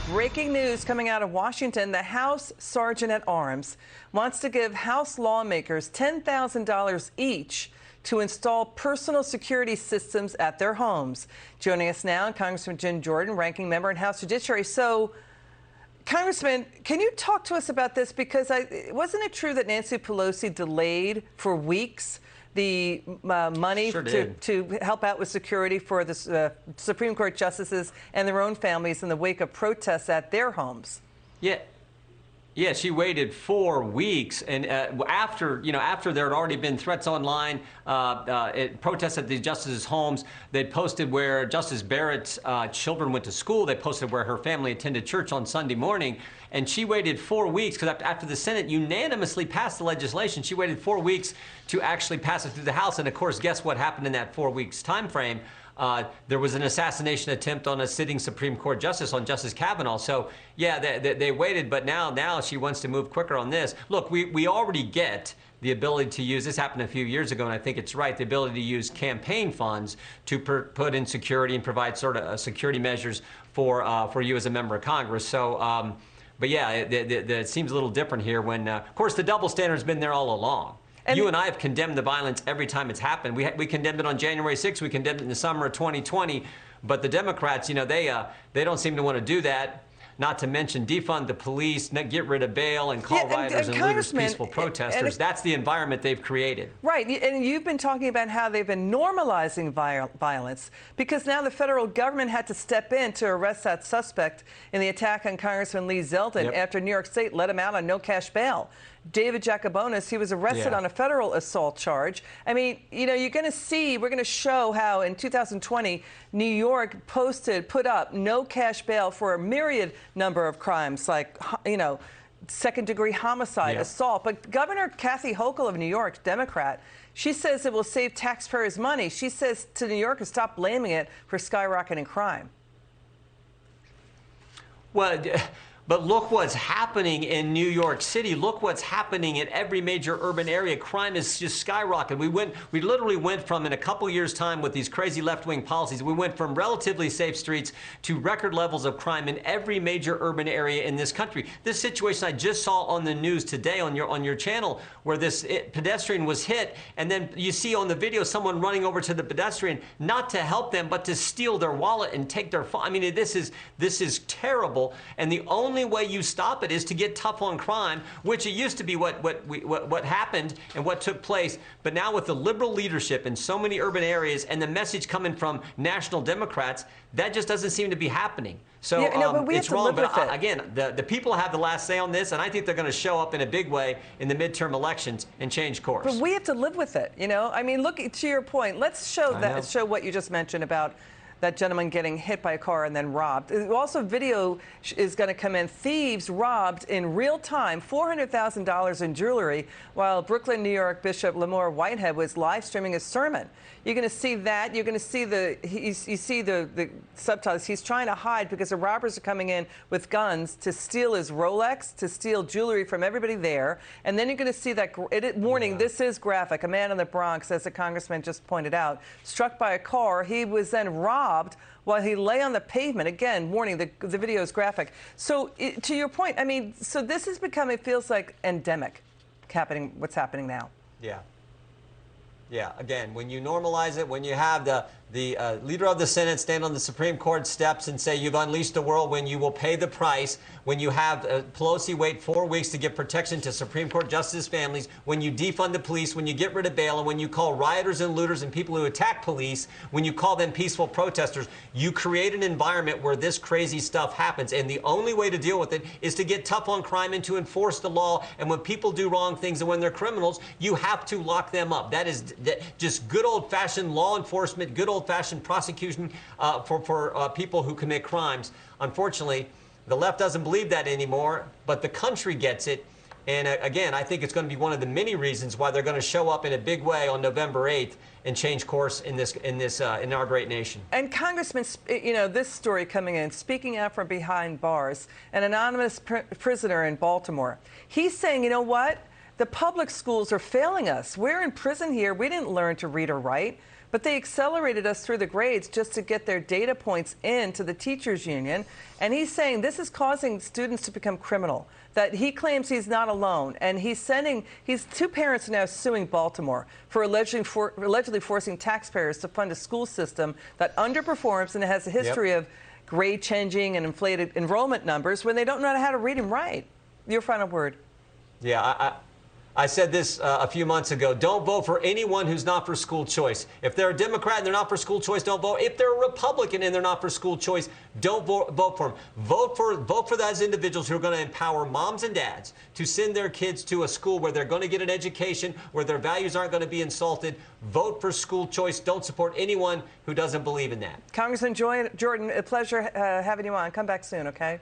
Breaking news coming out of Washington. The House Sergeant at Arms wants to give House lawmakers $10,000 each to install personal security systems at their homes. Joining us now, Congressman Jim Jordan, ranking member in House Judiciary. So, Congressman, can you talk to us about this? Because wasn't it true that Nancy Pelosi delayed for weeks the money to help out with security for the Supreme Court justices and their own families in the wake of protests at their homes? Yeah, she waited 4 weeks, and after there had already been threats online, protests at the justices' homes. They posted where Justice Barrett's children went to school. They posted where her family attended church on Sunday morning, and she waited 4 weeks because after the Senate unanimously passed the legislation, she waited 4 weeks to actually pass it through the House. And of course, guess what happened in that 4 weeks time frame? There was an assassination attempt on a sitting Supreme Court justice, on Justice Kavanaugh. So, yeah, they waited, but now she wants to move quicker on this. Look, we already get the ability to use, this happened a few years ago, and I think it's right, the ability to use campaign funds to put in security and provide sort of security measures for you as a member of Congress. So, but yeah, it seems a little different here when, of course, the double standard's been there all along. And you and I have condemned the violence every time it's happened. We condemned it on January 6th. We condemned it in the summer of 2020. But the Democrats, you know, they don't seem to want to do that. Not to mention defund the police, get rid of bail, and call rioters and looters peaceful protesters. That's the environment they've created. Right. And you've been talking about how they've been normalizing violence because now the federal government had to step in to arrest that suspect in the attack on Congressman Lee Zeldin after New York State let him out on no cash bail. David Jacobonis, he was arrested on a federal assault charge. I mean, you know, we're going to show how in 2020, New York put up no cash bail for a myriad number of crimes like, you know, second-degree homicide, assault. But Governor Kathy Hochul of New York, Democrat, she says it will save taxpayers money. She says to New Yorkers, stop blaming it for skyrocketing crime. Well, but look what's happening in New York City. Look what's happening in every major urban area. Crime is just skyrocketing. We literally went from, in a couple years' time with these crazy left-wing policies, we went from relatively safe streets to record levels of crime in every major urban area in this country. This situation I just saw on the news today on your channel, where this pedestrian was hit, and then you see on the video someone running over to the pedestrian, not to help them, but to steal their wallet and take their phone. I mean, this is terrible, and the only way you stop it is to get tough on crime, which it used to be what happened and what took place. But now with the liberal leadership in so many urban areas and the message coming from national Democrats, that just doesn't seem to be happening. So but we it's have to wrong. live But with it. again, the people have the last say on this, and I think they're going to show up in a big way in the midterm elections and change course. But we have to live with it, you know? I mean, look, to your point, let's show what you just mentioned about that gentleman getting hit by a car and then robbed. Also, video is going to come in. Thieves robbed in real time $400,000 in jewelry while Brooklyn, New York Bishop Lamar Whitehead was live streaming a sermon. You're going to see that. You're going to see you see the subtitles. He's trying to hide because the robbers are coming in with guns to steal his Rolex, to steal jewelry from everybody there. And then you're going to see that warning. This is graphic. A man in the Bronx, as the congressman just pointed out, struck by a car. He was then robbed while he lay on the pavement. Again, warning, the video is graphic. So to your point, I mean, so this is becoming, feels like endemic, what's happening now. Yeah, again, when you normalize it, when you have the leader of the Senate stand on the Supreme Court steps and say you've unleashed the world when you will pay the price, when you have Pelosi wait 4 weeks to give protection to Supreme Court justice families, when you defund the police, when you get rid of bail, and when you call rioters and looters and people who attack police, when you call them peaceful protesters, you create an environment where this crazy stuff happens. And the only way to deal with it is to get tough on crime and to enforce the law. And when people do wrong things and when they're criminals, you have to lock them up. That is just good old-fashioned law enforcement, good old-fashioned prosecution for people who commit crimes. Unfortunately, the left doesn't believe that anymore, but the country gets it. And again, I think it's going to be one of the many reasons why they're going to show up in a big way on November 8th and change course in our great nation. And Congressman, you know, this story coming in, speaking out from behind bars, an anonymous prisoner in Baltimore. He's saying, you know what? The public schools are failing us. We're in prison here. We didn't learn to read or write. but they accelerated us through the grades just to get their data points into the teachers union. And he's saying this is causing students to become criminal, that he claims he's not alone. And he's two parents now suing Baltimore for allegedly forcing taxpayers to fund a school system that underperforms and has a history of grade changing and inflated enrollment numbers when they don't know how to read and write. Your final word. Yeah, I said this a few months ago. Don't vote for anyone who's not for school choice. If they're a Democrat and they're not for school choice, don't vote. If they're a Republican and they're not for school choice, don't vote for them. Vote for those individuals who are going to empower moms and dads to send their kids to a school where they're going to get an education, where their values aren't going to be insulted. Vote for school choice. Don't support anyone who doesn't believe in that. Congressman Jordan, a pleasure having you on. Come back soon, okay?